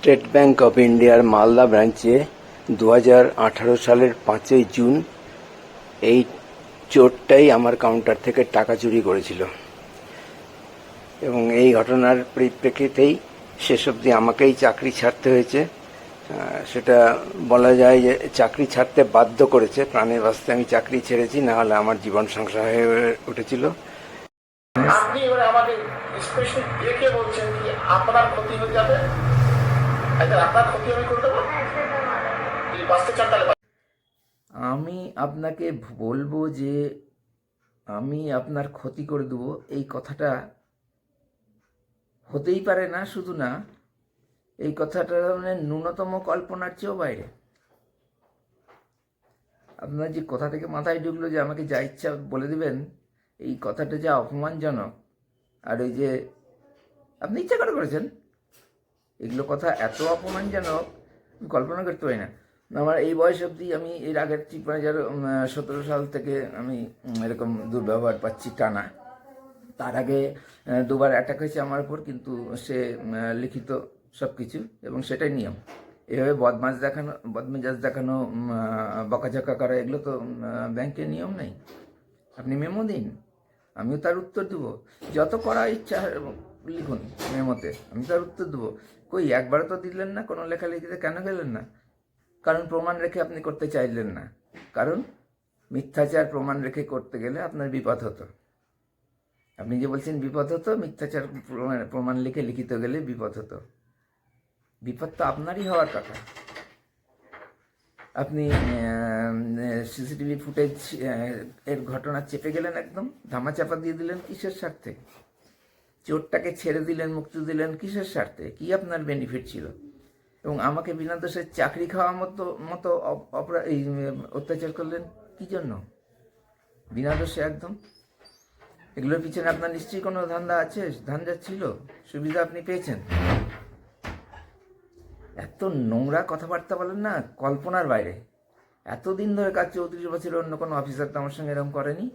State bank of ইন্ডিয়ার মালদা ব্রাঞ্চে 2018 সালের 5ই জুন এই চোরটাই আমার কাউন্টার থেকে টাকা চুরি করেছিল এবং এই ঘটনার পরিপ্রেক্ষিতেই শেষ অবধি আমাকেই চাকরি ছাড়তে হয়েছে। সেটা বলা যায় যে চাকরি ছাড়তে বাধ্য করেছে, প্রাণের বাঁচতে আমি চাকরি ছেড়েছি, না হলে আমার জীবন সংসার হয়ে উঠেছিল। আপনি এবারে আমাকে স্পেশালি দেখে বলছেন কি আপনার ক্ষতি হয়ে যাবে, আপনার ক্ষতি আমি করে দেবো, বাঁচতে চান তাহলে। আমি আপনাকে বলবো যে আমি আপনার ক্ষতি করে দেবো, এই কথাটা হতেই পারে না। শুধু না, এই কথাটা মানে ন্যূনতম কল্পনার চেয়েও বাইরে। আপনার যে কথা থেকে মাথায় ঢুকলো যে আমাকে যা ইচ্ছা বলে দেবেন, এই কথাটা যা অপমানজনক, আর ওই যে আপনি ইচ্ছা করে করেছেন, এগুলো কথা এত অপমানজনক কল্পনা করতে পারি না। আমার এই বয়স অবধি আমি এর আগের 2017 সাল থেকে আমি এরকম দুর্ব্যবহার পাচ্ছি টানা। তার আগে দুবার অ্যাটাক হয়েছে আমার উপর, কিন্তু সে লিখিত সব কিছু, এবং সেটাই নিয়ম। এভাবে বদমেজাজ দেখানো, বকাঝকা করা, এগুলো তো ব্যাংকের নিয়ম নেই। আপনি মেমো দিন, আমিও তার উত্তর দেবো। যত করা ইচ্ছা লিখুন মেমোতে, আমি তার উত্তর দেবো। কই একবারও তো দিলেন না কোনো লেখালেখিতে, কেন গেলেন না? কারণ প্রমাণ রেখে আপনি করতে চাইলেন না, কারণ মিথ্যাচার প্রমাণ রেখে করতে গেলে আপনার বিপদ হতো। আপনি যে বলছেন বিপদ হতো, মিথ্যাচার প্রমাণ লিখে লিখিত গেলে বিপদ হতো। বিপদ তো আপনারই হওয়ার কথা। আপনি সিসিটিভি ফুটেজ এর ঘটনা চেপে গেলেন, একদম ধামাচাপা দিয়ে দিলেন। কিসের স্বার্থে? চোরটাকে ছেড়ে দিলেন, মুক্তি দিলেন কিসের স্বার্থে? কি আপনার বেনিফিট ছিল? এবং আমাকে বিনা দোষে চাকরি খাওয়ার মতো এই অত্যাচার করলেন কি জন্য? বিনা দোষে একদম। এগুলোর পিছনে আপনার নিশ্চয়ই কোনো ধান্দা আছে, ধান্দা ছিল, সুবিধা আপনি পেয়েছেন। এত নোংরা কথাবার্তা বলেন না, কল্পনার বাইরে। এতদিন ধরে কাজ 34 বছরের অন্য কোনো অফিসার তো আমার সঙ্গে এরকম করেনি।